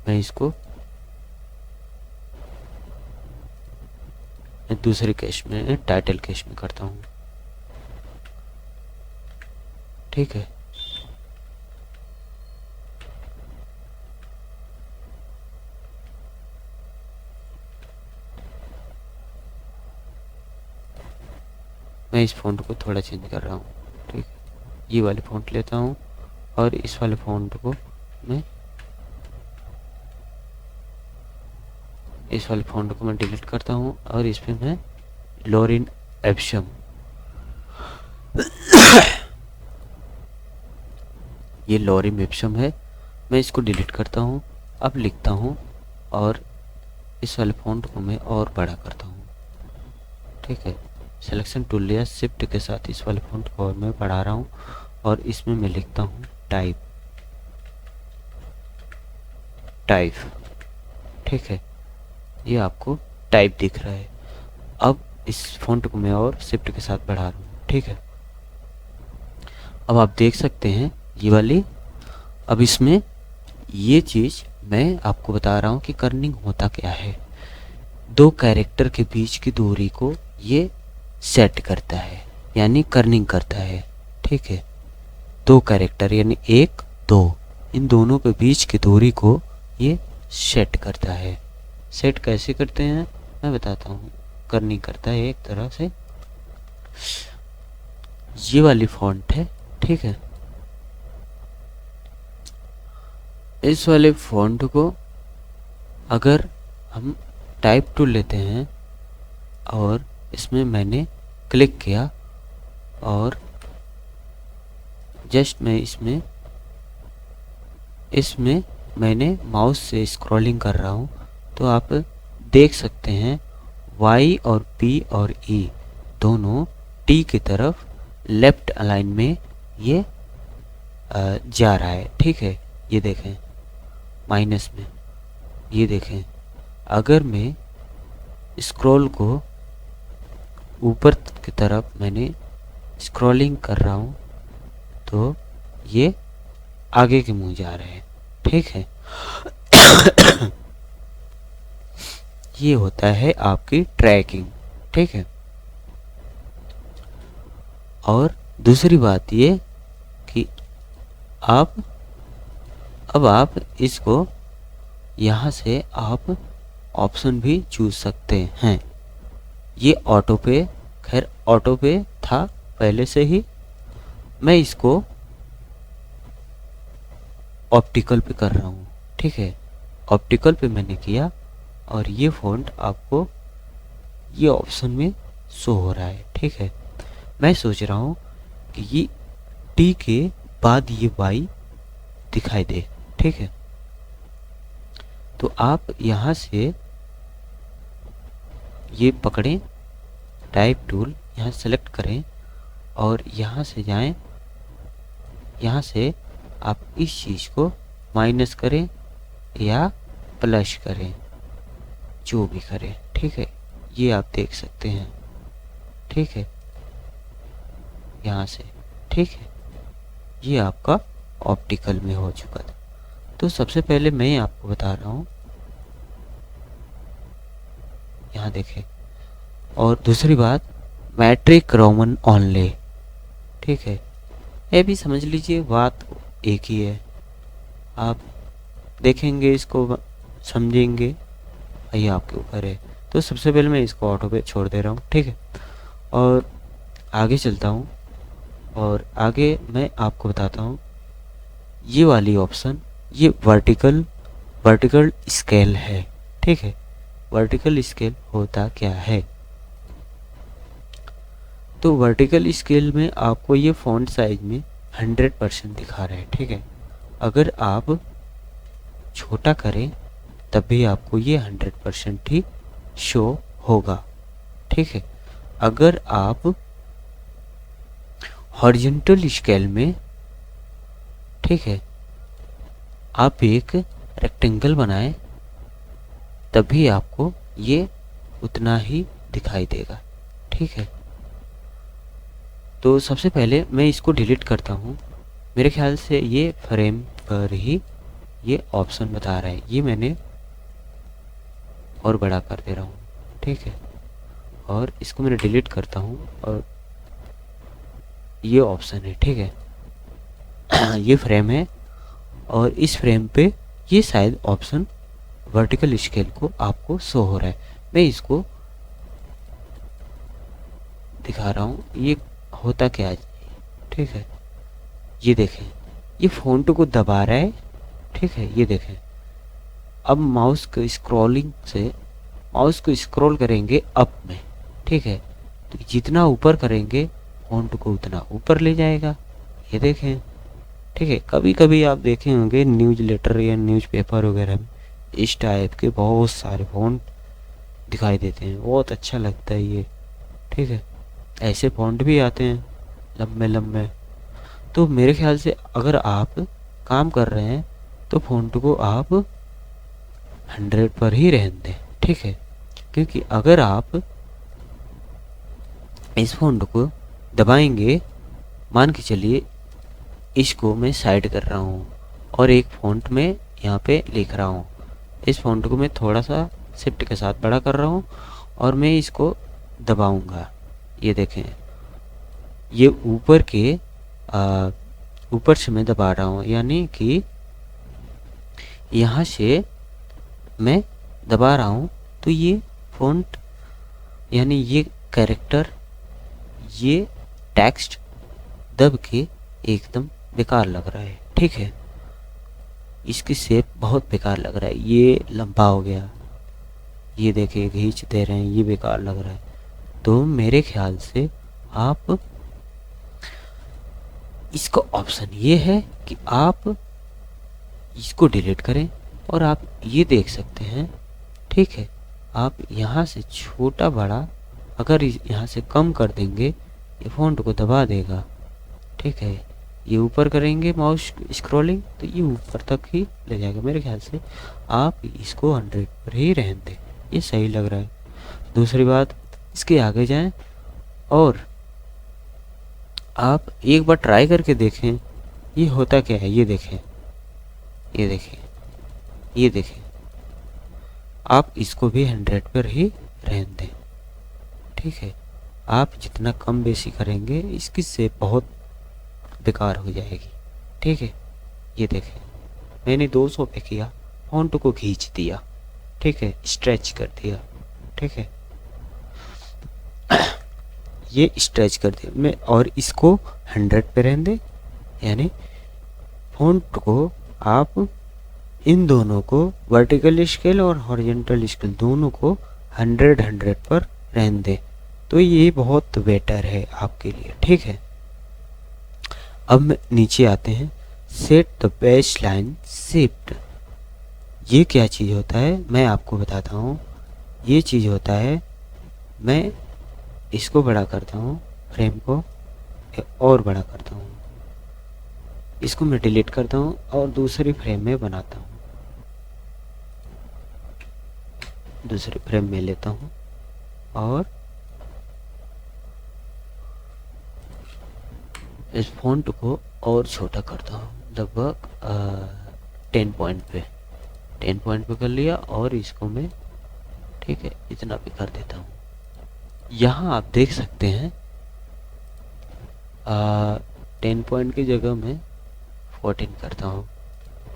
Speaker 1: मैं इसको दूसरे केस में, टाइटल केस में करता हूँ। ठीक है, मैं इस फॉन्ट को थोड़ा चेंज कर रहा हूँ। ठीक है, ये वाले फॉन्ट लेता हूँ और इस वाले फॉन्ट को मैं डिलीट करता हूँ और इस पे मैं लोरेन एप्सम ये लोरेन एप्सम है, मैं इसको डिलीट करता हूँ। अब लिखता हूँ और इस वाले फॉन्ट को मैं और बड़ा करता हूँ। ठीक है, सिलेक्शन टूल लिया, शिफ्ट के साथ इस वाले फॉन्ट को और मैं बढ़ा रहा हूँ और इसमें मैं लिखता हूँ टाइप। ठीक है, ये आपको टाइप दिख रहा है। अब इस फॉन्ट को मैं और शिफ्ट के साथ बढ़ा रहा हूँ। ठीक है, अब आप देख सकते हैं ये वाली, अब इसमें ये चीज़ मैं आपको बता रहा हूँ कि कर्निंग होता क्या है। 2 कैरेक्टर के बीच की दूरी को ये सेट करता है, यानी कर्निंग करता है। ठीक है, 2 कैरेक्टर यानी 1 2, इन दोनों के बीच की दूरी को ये सेट करता है। सेट कैसे करते हैं मैं बताता हूँ। कर्निंग करता है एक तरह से, ये वाली फॉन्ट है। ठीक है, इस वाले फॉन्ट को अगर हम टाइप टूल लेते हैं और इसमें मैंने क्लिक किया और जस्ट मैं इसमें मैंने माउस से स्क्रॉलिंग कर रहा हूँ, तो आप देख सकते हैं Y और P और E दोनों T की तरफ लेफ्ट अलाइन में ये जा रहा है। ठीक है, ये देखें माइनस में, ये देखें अगर मैं स्क्रॉल को ऊपर की तरफ मैंने स्क्रॉलिंग कर रहा हूँ तो ये आगे के मुंह जा रहे हैं। ठीक है ये होता है आपकी ट्रैकिंग। ठीक है, और दूसरी बात ये कि अब आप इसको यहाँ से आप ऑप्शन भी चूज सकते हैं। ये ऑटो पे, खैर ऑटो पे था पहले से ही, मैं इसको ऑप्टिकल पे कर रहा हूँ। ठीक है, ऑप्टिकल पे मैंने किया और ये फॉन्ट आपको ये ऑप्शन में शो हो रहा है। ठीक है, मैं सोच रहा हूँ कि ये टी के बाद ये वाई दिखाई दे। ठीक है, तो आप यहाँ से ये पकड़ें, टाइप टूल यहाँ सेलेक्ट करें और यहाँ से जाएं, यहाँ से आप इस चीज़ को माइनस करें या प्लस करें, जो भी करें। ठीक है, ये आप देख सकते हैं। ठीक है, यहाँ से। ठीक है, ये आपका ऑप्टिकल में हो चुका था। तो सबसे पहले मैं आपको बता रहा हूँ, यहाँ देखें। और दूसरी बात, मैट्रिक रोमन ओनली, ठीक है। ये भी समझ लीजिए बात एक ही है, आप देखेंगे इसको समझेंगे, ये आपके ऊपर है। तो सबसे पहले मैं इसको ऑटो पे छोड़ दे रहा हूँ, ठीक है। और आगे चलता हूँ और आगे मैं आपको बताता हूँ ये वाली ऑप्शन, ये वर्टिकल स्केल है, ठीक है। वर्टिकल स्केल होता क्या है? तो वर्टिकल स्केल में आपको ये फॉन्ट साइज में 100% दिखा रहा है, ठीक है। अगर आप छोटा करें तब भी आपको ये 100% ही शो होगा, ठीक है। अगर आप हॉरिजॉन्टल स्केल में, ठीक है, आप एक रेक्टेंगल बनाएं तभी आपको ये उतना ही दिखाई देगा, ठीक है। तो सबसे पहले मैं इसको डिलीट करता हूँ। मेरे ख्याल से ये फ्रेम पर ही ये ऑप्शन बता रहा है, ये मैंने और बड़ा कर दे रहा हूँ, ठीक है। और इसको मैंने डिलीट करता हूँ और ये ऑप्शन है, ठीक है। ये फ्रेम है और इस फ्रेम पे ये शायद ऑप्शन वर्टिकल स्केल को आपको शो हो रहा है। मैं इसको दिखा रहा हूँ ये होता क्या है, ठीक है। ये देखें, ये फ़ॉन्ट को दबा रहा है, ठीक है। ये देखें, अब माउस को स्क्रॉलिंग से माउस को स्क्रॉल करेंगे अप में, ठीक है, तो जितना ऊपर करेंगे फ़ॉन्ट को उतना ऊपर ले जाएगा। ये देखें, ठीक है। कभी कभी आप देखे होंगे न्यूज़ लेटर या न्यूज़ पेपर वगैरह में इस टाइप के बहुत सारे फ़ॉन्ट दिखाई देते हैं, बहुत अच्छा लगता है ये, ठीक है। ऐसे फ़ॉन्ट भी आते हैं लंबे लंबे। तो मेरे ख्याल से अगर आप काम कर रहे हैं तो फ़ॉन्ट को आप 100 पर ही रहने दें, ठीक है। क्योंकि अगर आप इस फ़ॉन्ट को दबाएंगे, मान के चलिए इसको मैं साइड कर रहा हूँ और एक फ़ॉन्ट में यहाँ पे लिख रहा हूँ, इस फ़ॉन्ट को मैं थोड़ा सा शिफ्ट के साथ बड़ा कर रहा हूँ और मैं इसको दबाऊँगा। ये देखें, ये ऊपर से मैं दबा रहा हूँ, यानी कि यहाँ से मैं दबा रहा हूँ तो ये फ़ॉन्ट यानी ये कैरेक्टर, ये टेक्स्ट दब के एकदम बेकार लग रहा है, ठीक है। इसकी शेप बहुत बेकार लग रहा है, ये लंबा हो गया, ये देखिए खींच दे रहे हैं, ये बेकार लग रहा है। तो मेरे ख्याल से आप इसका ऑप्शन ये है कि आप इसको डिलीट करें और आप ये देख सकते हैं, ठीक है। आप यहाँ से छोटा बड़ा अगर यहाँ से कम कर देंगे ये फ़ॉन्ट को दबा देगा, ठीक है। ये ऊपर करेंगे माउस स्क्रॉलिंग तो ये ऊपर तक ही ले जाएगा। मेरे ख्याल से आप इसको 100 पर ही रहने दें, ये सही लग रहा है। दूसरी बात, इसके आगे जाएं और आप एक बार ट्राई करके देखें ये होता क्या है। ये देखें, ये देखें, ये देखें, आप इसको भी 100 पर ही रहने दें, ठीक है। आप जितना कम बेसी करेंगे इसकी शेप बहुत बेकार हो जाएगी, ठीक है। ये देखें, मैंने 200 पे किया, फ़ॉन्ट को खींच दिया, ठीक है, स्ट्रेच कर दिया, ठीक है, ये स्ट्रेच कर दिया मैं, और इसको 100 पे रहने दें। यानी फ़ॉन्ट को आप इन दोनों को वर्टिकल स्केल और हॉरिजॉन्टल स्केल दोनों को 100 पर रहने दें, तो ये बहुत बेटर है आपके लिए, ठीक है। अब नीचे आते हैं, set the base line shift. ये क्या चीज़ होता है मैं आपको बताता हूँ। ये चीज़ होता है, मैं इसको बड़ा करता हूँ, फ्रेम को और बड़ा करता हूँ, इसको मैं डिलीट करता हूँ और दूसरी फ्रेम में बनाता हूँ, दूसरी फ्रेम में लेता हूँ और इस फ़ॉन्ट को और छोटा करता हूँ, लगभग 10 पॉइंट पे कर लिया और इसको मैं, ठीक है, इतना भी कर देता हूँ। यहाँ आप देख सकते हैं 10 पॉइंट की जगह मैं 14 करता हूँ,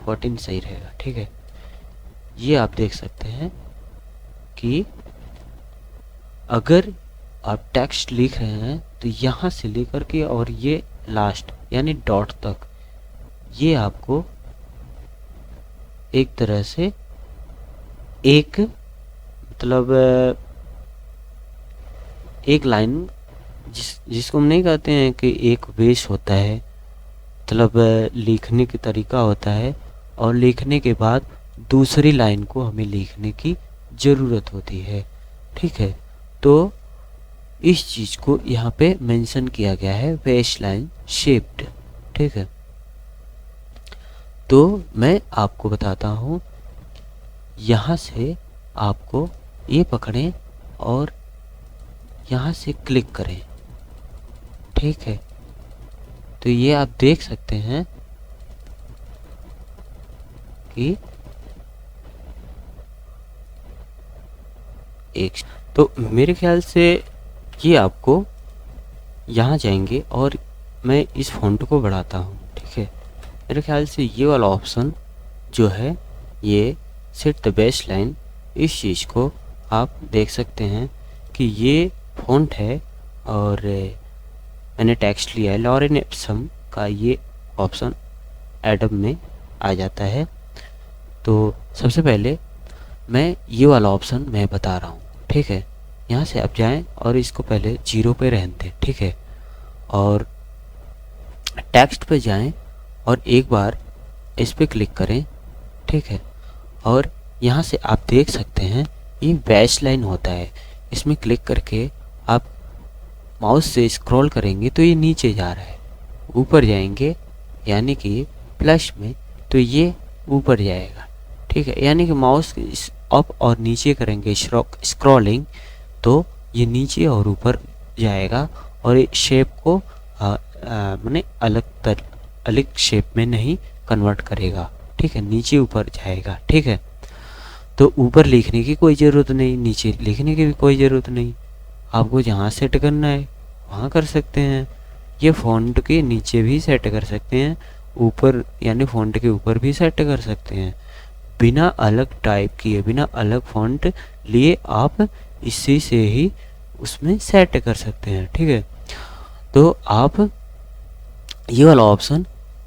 Speaker 1: 14 सही रहेगा। ठीक है, ये आप देख सकते हैं कि अगर आप टेक्स्ट लिख रहे हैं तो यहाँ से लेकर के और ये लास्ट यानी डॉट तक, ये आपको एक तरह से एक मतलब एक लाइन जिसको हम नहीं कहते हैं कि एक वेश होता है, मतलब लिखने का तरीका होता है और लिखने के बाद दूसरी लाइन को हमें लिखने की ज़रूरत होती है। ठीक है, तो इस चीज़ को यहाँ पे मेंशन किया गया है, वेश लाइन शेप्ड। ठीक है, तो मैं आपको बताता हूँ, यहाँ से आपको ये पकड़ें और यहाँ से क्लिक करें। ठीक है, तो ये आप देख सकते हैं कि एक, तो मेरे ख्याल से ये आपको यहाँ जाएंगे और मैं इस फ़ॉन्ट को बढ़ाता हूँ। ठीक है, मेरे ख्याल से ये वाला ऑप्शन जो है ये सेट द बेस लाइन, इस चीज़ को आप देख सकते हैं कि ये फ़ॉन्ट है और मैंने टेक्स्ट लिया है लॉरेन एप्सम का, ये ऑप्शन एडम में आ जाता है। तो सबसे पहले मैं ये वाला ऑप्शन मैं बता रहा हूँ। ठीक है, यहाँ से आप जाएं और इसको पहले 0 पे रहने दें। ठीक है, और टेक्स्ट पे जाएं और एक बार इस पे क्लिक करें। ठीक है, और यहाँ से आप देख सकते हैं ये बेस लाइन होता है, इसमें क्लिक करके आप माउस से स्क्रॉल करेंगे तो ये नीचे जा रहा है, ऊपर जाएंगे यानी कि प्लस में तो ये ऊपर जाएगा। ठीक है, यानी कि माउस अप और नीचे करेंगे स्क्रॉलिंग तो ये नीचे और ऊपर जाएगा और ये शेप को माने अलग शेप में नहीं कन्वर्ट करेगा। ठीक है, नीचे ऊपर जाएगा। ठीक है, तो ऊपर लिखने की कोई ज़रूरत नहीं, नीचे लिखने की भी कोई ज़रूरत नहीं, आपको जहाँ सेट करना है वहाँ कर सकते हैं। ये फ़ॉन्ट के नीचे भी सेट कर सकते हैं, ऊपर यानी फ़ॉन्ट के ऊपर भी सेट कर सकते हैं, बिना अलग टाइप किए, बिना अलग फ़ॉन्ट लिए आप इसी से ही उसमें सेट कर सकते हैं। ठीक है, तो आप ये वाला ऑप्शन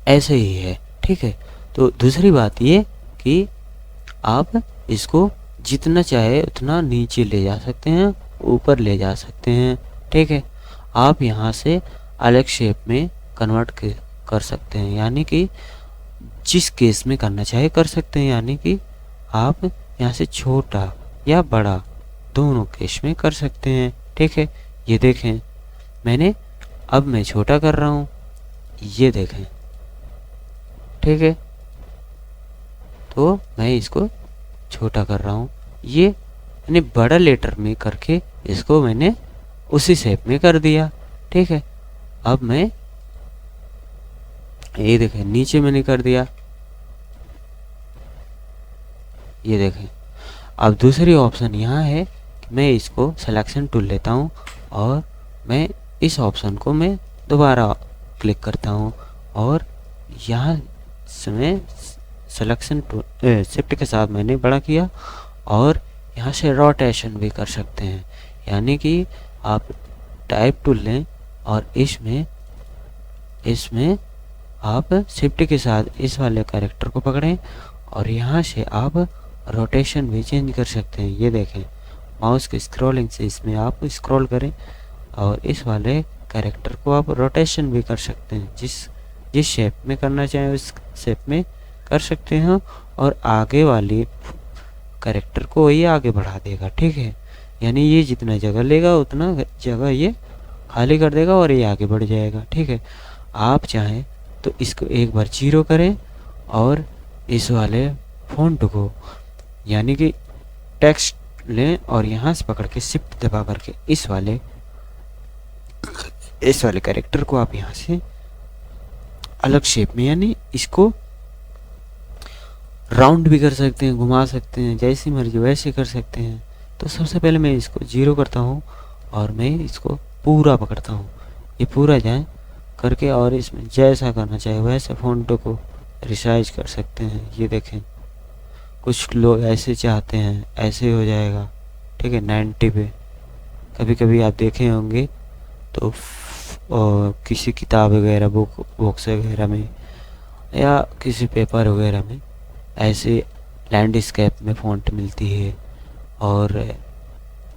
Speaker 1: ऐसे ही है। ठीक है, तो दूसरी बात ये कि आप इसको जितना चाहे उतना नीचे ले जा सकते हैं, ऊपर ले जा सकते हैं। ठीक है, आप यहाँ से अलग शेप में कन्वर्ट कर सकते हैं, यानी कि जिस केस में करना चाहे कर सकते हैं, यानी कि आप यहाँ से छोटा या बड़ा दोनों केस में कर सकते हैं। ठीक है, ये देखें अब मैं छोटा कर रहा हूँ, ये देखें। ठीक है, तो मैं इसको छोटा कर रहा हूँ, ये मैंने बड़ा लेटर में करके इसको मैंने उसी शेप में कर दिया। ठीक है, अब मैं ये देखें नीचे मैंने कर दिया, ये देखें। अब दूसरी ऑप्शन यहाँ है कि मैं इसको सिलेक्शन टूल लेता हूँ और मैं इस ऑप्शन को मैं दोबारा क्लिक करता हूँ और यहाँ से मैं सिलेक्शन टूल शिफ्ट के साथ मैंने बड़ा किया और यहाँ से रोटेशन भी कर सकते हैं, यानी कि आप टाइप टूल लें और इसमें आप शिफ्ट के साथ इस वाले कैरेक्टर को पकड़ें और यहाँ से आप रोटेशन भी चेंज कर सकते हैं। ये देखें, माउस के स्क्रॉलिंग से इसमें आप स्क्रॉल करें और इस वाले कैरेक्टर को आप रोटेशन भी कर सकते हैं, जिस शेप में करना चाहें उस शेप में कर सकते हैं और आगे वाली कैरेक्टर को ये आगे बढ़ा देगा। ठीक है, यानी ये जितना जगह लेगा उतना जगह ये खाली कर देगा और ये आगे बढ़ जाएगा। ठीक है, आप चाहें तो इसको एक बार 0 करें और इस वाले फ़ॉन्ट को यानी कि टेक्स्ट लें और यहाँ से पकड़ के शिफ्ट दबा करके इस वाले कैरेक्टर को आप यहाँ से अलग शेप में यानी इसको राउंड भी कर सकते हैं, घुमा सकते हैं, जैसी मर्जी वैसे कर सकते हैं। तो सबसे पहले मैं इसको 0 करता हूँ और मैं इसको पूरा पकड़ता हूँ, ये पूरा जाए करके, और इसमें जैसा करना चाहे वैसे फ़ॉन्ट को रिसाइज कर सकते हैं। ये देखें, कुछ लोग ऐसे चाहते हैं, ऐसे हो जाएगा, ठीक है, 90 पे। कभी कभी आप देखे होंगे तो किसी किताब वगैरह, बुक्स वगैरह में या किसी पेपर वगैरह में ऐसे लैंडस्केप में फ़ॉन्ट मिलती है और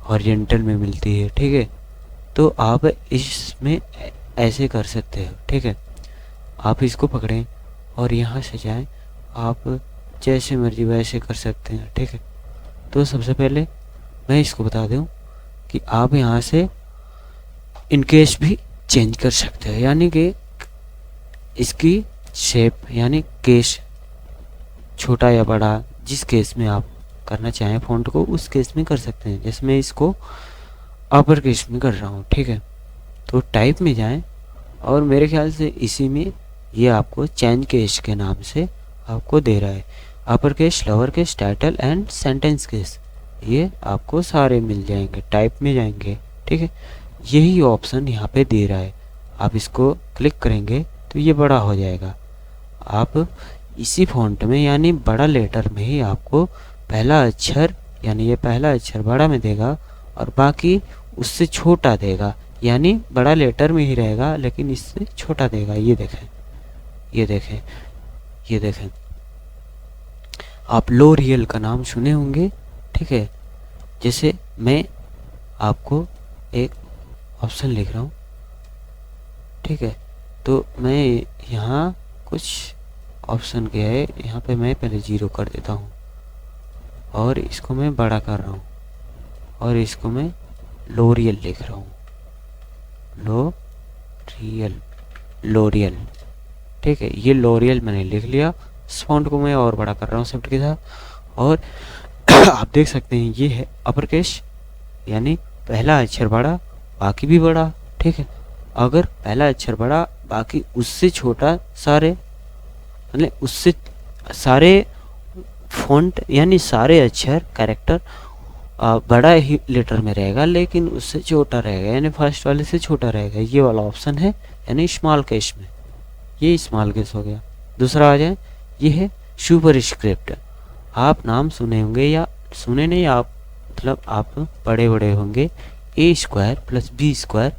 Speaker 1: हॉरिजॉन्टल में मिलती है, ठीक है। तो आप इसमें ऐसे कर सकते हो, ठीक है। आप इसको पकड़ें और यहाँ से जाएं, आप जैसे मर्जी वैसे कर सकते हैं, ठीक है। तो सबसे पहले मैं इसको बता दूं कि आप यहाँ से इनकेस भी चेंज कर सकते हैं, यानी कि इसकी शेप यानी केस छोटा या बड़ा, जिस केस में आप करना चाहें फ़ॉन्ट को उस केस में कर सकते हैं। जैसे मैं इसको अपर केस में कर रहा हूँ, ठीक है। तो टाइप में जाएं और मेरे ख्याल से इसी में ये आपको चेंज केस के नाम से आपको दे रहा है। Upper case, lower case, title and sentence case, ये आपको सारे मिल जाएंगे। टाइप में जाएंगे, ठीक है, यही ऑप्शन यहाँ पे दे रहा है। आप इसको क्लिक करेंगे तो ये बड़ा हो जाएगा। आप इसी फ़ॉन्ट में यानी बड़ा लेटर में ही आपको पहला अक्षर, यानी ये पहला अक्षर बड़ा में देगा और बाकी उससे छोटा देगा, यानी बड़ा लेटर में ही रहेगा लेकिन इससे छोटा देगा। ये देखें, ये देखें, ये देखें। आप लोरियल का नाम सुने होंगे, ठीक है। जैसे मैं आपको एक ऑप्शन लिख रहा हूँ, ठीक है। तो मैं यहाँ कुछ ऑप्शन क्या है, यहाँ पे मैं पहले 0 कर देता हूँ और इसको मैं बड़ा कर रहा हूँ और इसको मैं लोरियल लिख रहा हूँ, लोरियल, ठीक है। ये लोरियल मैंने लिख लिया। इस फॉन्ट को मैं और बड़ा कर रहा हूँ शिफ्ट के साथ और आप देख सकते हैं ये है अपर केस, यानी पहला अक्षर बड़ा बाकी भी बड़ा, ठीक है। अगर पहला अक्षर बड़ा बाकी उससे छोटा, सारे मतलब उससे सारे फॉन्ट यानी सारे अक्षर कैरेक्टर बड़ा ही लेटर में रहेगा लेकिन उससे छोटा रहेगा, यानी फर्स्ट वाले से छोटा रहेगा। ये वाला ऑप्शन है यानी स्मॉल केस में, ये स्मॉल केस हो गया। दूसरा आ जाए, ये है सुपर स्क्रिप्ट। आप नाम सुने होंगे या सुने नहीं, आप मतलब आप बड़े बड़े होंगे, A² + B²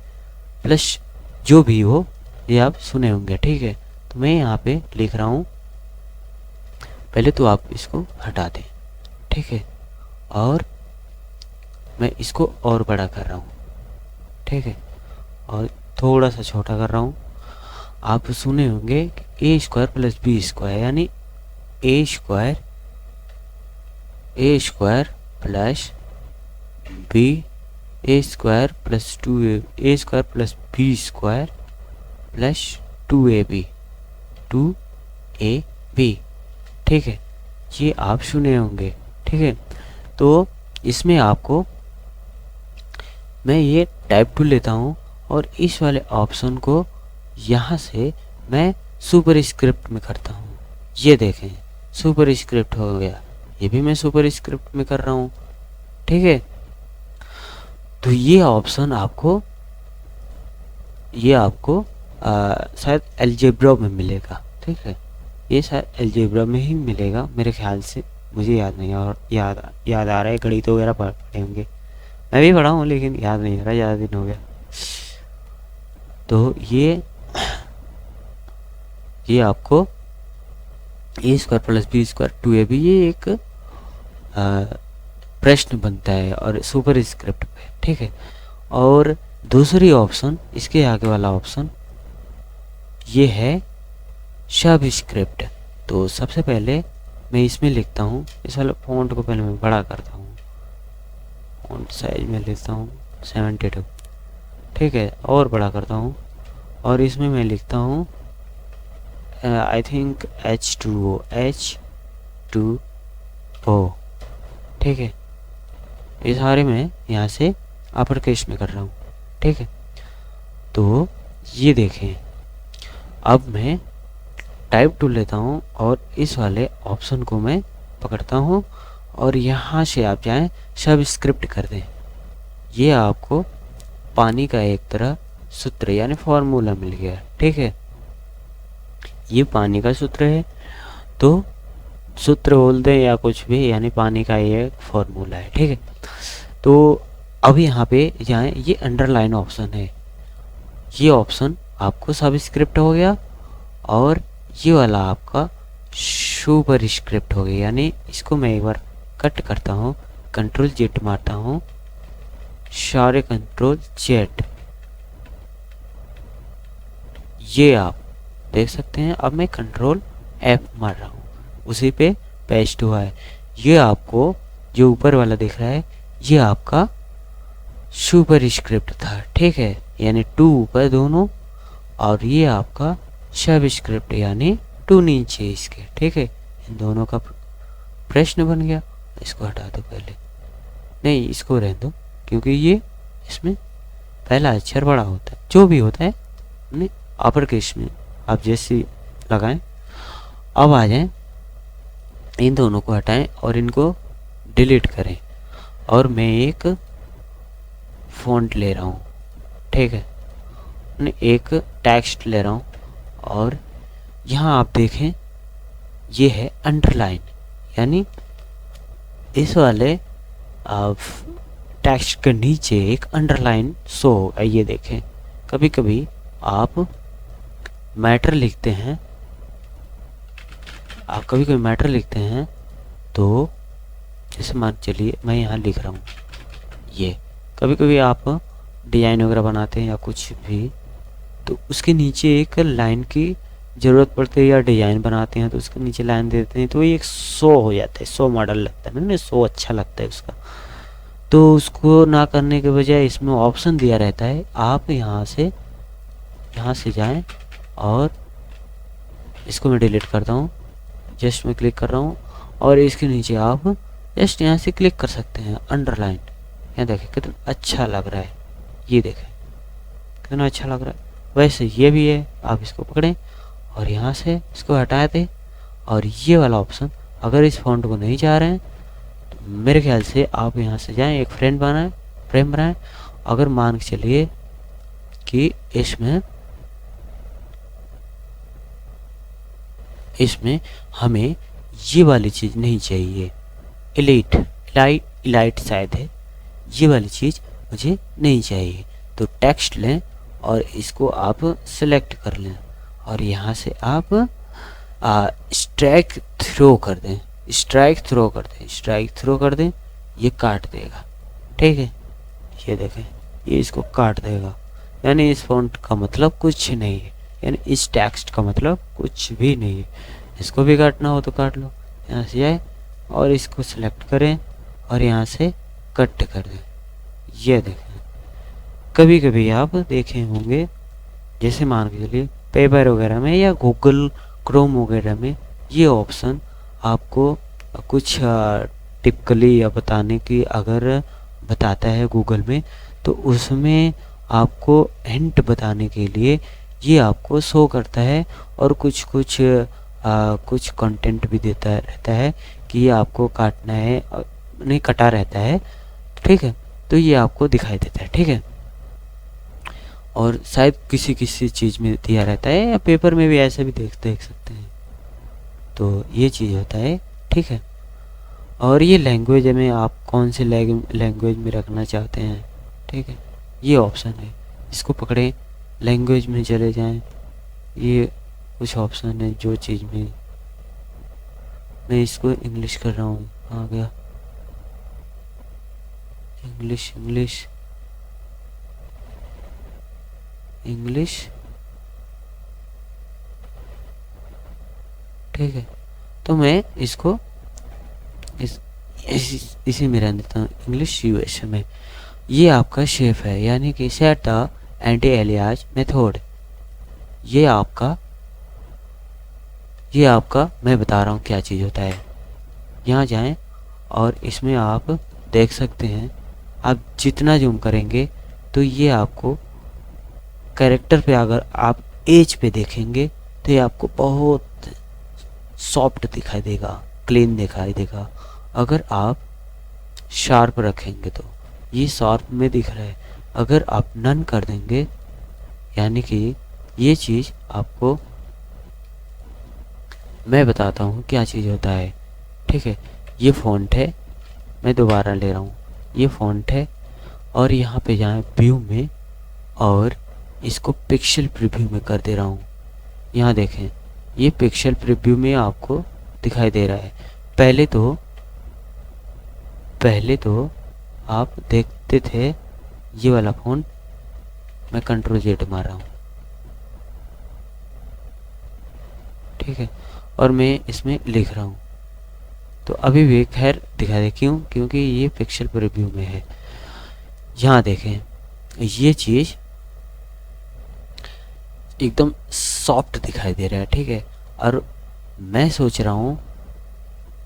Speaker 1: प्लस जो भी हो, ये आप सुने होंगे, ठीक है। तो मैं यहाँ पे लिख रहा हूँ, पहले तो आप इसको हटा दें, ठीक है, और मैं इसको और बड़ा कर रहा हूँ, ठीक है, और थोड़ा सा छोटा कर रहा हूँ। आप सुने होंगे कि A² + B² यानी A² + B, A² + 2A, A² + B² + 2AB, ठीक है। ये आप सुने होंगे, ठीक है। तो इसमें आपको मैं ये टाइप टूल लेता हूँ और इस वाले ऑप्शन को यहाँ से मैं सुपर स्क्रिप्ट में करता हूँ। ये देखें सुपर स्क्रिप्ट हो गया, ये भी मैं सुपर स्क्रिप्ट में कर रहा हूँ, ठीक है। तो ये ऑप्शन आपको शायद अलजेब्रा में मिलेगा, ठीक है। ये शायद अलजेब्रा में ही मिलेगा मेरे ख्याल से, मुझे याद नहीं, और याद आ रहा है, गणित वगैरह पढ़े होंगे, मैं भी पढ़ा हूँ लेकिन याद नहीं आ रहा, ज़्यादा दिन हो गया। तो ये आपको A² + B² 2AB, ये एक प्रश्न बनता है और सुपर स्क्रिप्ट पे, ठीक है। और दूसरी ऑप्शन, इसके आगे वाला ऑप्शन, ये है सब स्क्रिप्ट। तो सबसे पहले मैं इसमें लिखता हूँ, इस वाले फॉन्ट को पहले मैं बड़ा करता हूँ, फॉन्ट साइज में लेता हूँ 72, ठीक है, और बड़ा करता हूँ और इसमें मैं लिखता हूँ आई थिंक H2O, ठीक है। ये सारे मैं यहाँ से अपर केस में कर रहा हूँ, ठीक है। तो ये देखें, अब मैं टाइप टूल लेता हूँ और इस वाले ऑप्शन को मैं पकड़ता हूँ और यहाँ से आप जाएं सब स्क्रिप्ट कर दें। ये आपको पानी का एक तरह सूत्र यानी फॉर्मूला मिल गया। ठीक है, ये पानी का सूत्र है, तो सूत्र बोल दें या कुछ भी, यानी पानी का ये फॉर्मूला है। ठीक है, तो अब यहाँ पे जाएं, ये अंडरलाइन ऑप्शन है, ये ऑप्शन आपको सबस्क्रिप्ट हो गया और ये वाला आपका सुपर स्क्रिप्ट हो गया। यानी इसको मैं एक बार कट करता हूँ, कंट्रोल जेट मारता हूँ, सारे कंट्रोल जेट, ये आप देख सकते हैं। अब मैं कंट्रोल एफ मार रहा हूँ, उसी पे पेस्ट हुआ है। ये आपको जो ऊपर वाला दिख रहा है ये आपका सुपर स्क्रिप्ट था। ठीक है, यानी 2 ऊपर दोनों, और ये आपका सब स्क्रिप्ट यानी 2 नीचे इसके। ठीक है, इन दोनों का प्रश्न बन गया। इसको हटा दो पहले, नहीं इसको रहने दो, क्योंकि ये इसमें पहला अक्षर बड़ा होता है, जो भी होता है नहीं अपर केस में आप जैसे लगाएं। अब आ जाएं, इन दोनों को हटाएं और इनको डिलीट करें, और मैं एक फ़ॉन्ट ले रहा हूँ। ठीक है, मैं एक टेक्स्ट ले रहा हूँ, और यहाँ आप देखें ये है अंडरलाइन, यानी इस वाले टेक्स्ट के नीचे एक अंडरलाइन शो होगा। ये देखें, कभी कभी आप मैटर लिखते हैं, तो जैसे मान चलिए मैं यहाँ लिख रहा हूँ, ये कभी कभी आप डिज़ाइन वगैरह बनाते हैं या कुछ भी, तो उसके नीचे एक लाइन की ज़रूरत पड़ती है, या डिज़ाइन बनाते हैं तो उसके नीचे लाइन देते हैं, तो ये एक शो हो जाता है, शो मॉडल लगता है ना, शो अच्छा लगता है उसका। तो उसको ना करने के बजाय इसमें ऑप्शन दिया रहता है, आप यहाँ से जाएं और इसको मैं डिलीट करता हूँ, जस्ट मैं क्लिक कर रहा हूँ, और इसके नीचे आप जस्ट यहाँ से क्लिक कर सकते हैं अंडरलाइन। यहाँ देखें कितना अच्छा लग रहा है, ये देखें कितना अच्छा लग रहा है। वैसे ये भी है, आप इसको पकड़ें और यहाँ से इसको हटा दें, और ये वाला ऑप्शन अगर इस फॉन्ट को नहीं चाह रहे हैं तो मेरे ख्याल से आप यहाँ से जाएं, एक फ्रेम बनाएं। अगर मान के चलिए कि इसमें हमें ये वाली चीज़ नहीं चाहिए, इलाइट शायद है, ये वाली चीज़ मुझे नहीं चाहिए, तो टेक्स्ट लें और इसको आप सेलेक्ट कर लें, और यहाँ से आप स्ट्राइक थ्रो कर दें, ये काट देगा। ठीक है, ये देखें ये इसको काट देगा, यानी इस फॉन्ट का मतलब कुछ नहीं है, यानी इस टेक्स्ट का मतलब कुछ भी नहीं है। इसको भी काटना हो तो काट लो, यहाँ से जाए और इसको सिलेक्ट करें और यहाँ से कट कर दें। ये देखें, कभी कभी आप देखे होंगे, जैसे मान के चलिए पेपर वगैरह में या गूगल क्रोम वगैरह में ये ऑप्शन आपको कुछ टिपिकली या बताने की अगर बताता है गूगल में, तो उसमें आपको हिंट बताने के लिए ये आपको शो करता है, और कुछ कंटेंट भी देता रहता है कि ये आपको काटना है, नहीं कटा रहता है। ठीक है, तो ये आपको दिखाई देता है। ठीक है, और शायद किसी चीज़ में दिया रहता है, या पेपर में भी ऐसे भी देख सकते हैं, तो ये चीज़ होता है। ठीक है, और ये लैंग्वेज में आप कौन से लैंग्वेज में रखना चाहते हैं। ठीक है, ये ऑप्शन है, इसको पकड़ें, लैंग्वेज में चले जाएं, ये कुछ ऑप्शन है जो चीज़ में मैं इसको इंग्लिश कर रहा हूँ, आ गया इंग्लिश। ठीक है, तो मैं इसको इसी में रहने देता हूँ, इंग्लिश यूएस में। ये आपका शेप है, यानी कि set the anti alias method. ये आपका मैं बता रहा हूँ क्या चीज़ होता है। यहाँ जाएं और इसमें आप देख सकते हैं, आप जितना जूम करेंगे तो ये आपको कैरेक्टर पे, अगर आप एज पे देखेंगे तो ये आपको बहुत सॉफ्ट दिखाई देगा, क्लीन दिखाई देगा। अगर आप शार्प रखेंगे तो ये शार्प में दिख रहा है, अगर आप नन कर देंगे, यानी कि ये चीज़ आपको मैं बताता हूँ क्या चीज़ होता है। ठीक है, ये फ़ॉन्ट है, मैं दोबारा ले रहा हूँ, ये फ़ॉन्ट है और यहाँ पे जाएं व्यू में और इसको पिक्सल प्रीव्यू में कर दे रहा हूँ। यहाँ देखें, ये पिक्सल प्रीव्यू में आपको दिखाई दे रहा है। पहले तो आप देखते थे ये वाला फ़ॉन्ट, मैं कंट्रोल जेड मार रहा हूँ, ठीक है, और मैं इसमें लिख रहा हूँ, तो अभी भी खैर दिखा दे, क्यों? क्योंकि ये पिक्सल प्रीव्यू में है। यहाँ देखें, ये चीज़ एकदम सॉफ्ट दिखाई दे रहा है, ठीक है, और मैं सोच रहा हूँ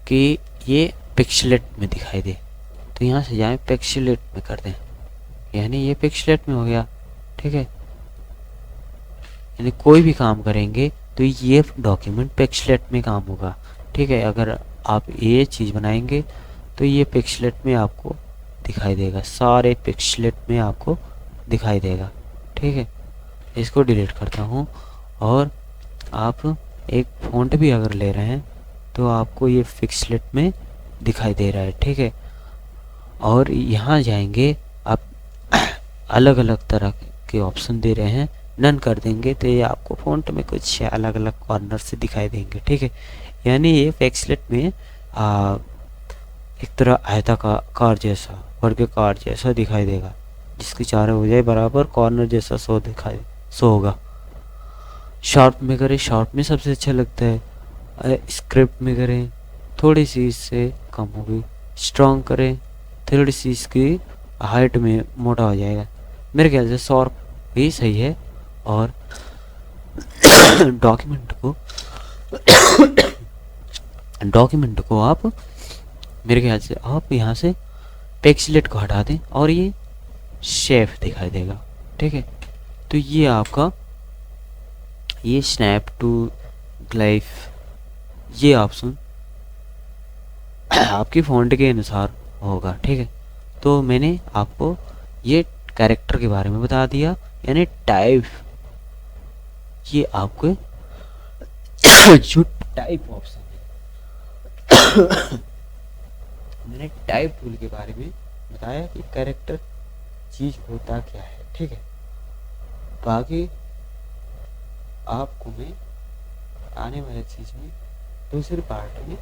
Speaker 1: कि ये पिक्सलेट में दिखाई दे, तो यहाँ से जाएं पिक्सलेट में कर दें, यानी ये पिक्सलेट में हो गया, ठीक है। यानी कोई भी काम करेंगे तो ये डॉक्यूमेंट पिक्सलेट में काम होगा, ठीक है। अगर आप ये चीज़ बनाएंगे तो ये पिक्सलेट में आपको दिखाई देगा, सारे पिक्सलेट में आपको दिखाई देगा, ठीक है। इसको डिलीट करता हूँ और आप एक फ़ॉन्ट भी अगर ले रहे हैं तो आपको ये पिक्सलेट में दिखाई दे रहा है, ठीक है। और यहाँ जाएंगे, आप अलग अलग तरह के ऑप्शन दे रहे हैं, नन कर देंगे तो ये आपको फ़ॉन्ट में कुछ अलग अलग कॉर्नर से दिखाई देंगे, ठीक है। यानी ये पिक्सलेट में एक तरह आयताकार जैसा, वर्गाकार जैसा दिखाई देगा, जिसकी चारों भुजाएं बराबर कॉर्नर जैसा शो होगा। शार्प में करें, शार्प में सबसे अच्छा लगता है। स्क्रिप्ट में करें, थोड़ी सी इससे कम होगी। स्ट्रॉन्ग करें, थोड़ी सी इसकी हाइट में मोटा हो जाएगा। मेरे ख्याल से शार्प ही सही है। और डॉक्यूमेंट को आप मेरे ख्याल से आप यहाँ से पिक्सलेट को हटा दें और ये शेफ दिखाई देगा, ठीक है। तो ये आपका ये स्नैप टू ग्लाइफ, ये ऑप्शन आपकी फ़ॉन्ट के अनुसार होगा, ठीक है। तो मैंने आपको ये कैरेक्टर के बारे में बता दिया, यानी टाइप, ये आपको जो टाइप ऑप्शन है मैंने टाइप टूल के बारे में बताया कि कैरेक्टर चीज होता क्या है, ठीक है। बाकी आपको मैं आने वाले चीज में दूसरी पार्ट में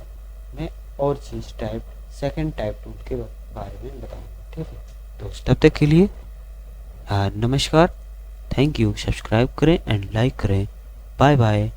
Speaker 1: मैं और चीज टाइप सेकंड टाइप टूल के बारे में बताऊंगा, ठीक है। दोस्तों तब तक के लिए नमस्कार, थैंक यू, सब्सक्राइब करें एंड लाइक करें, बाय बाय।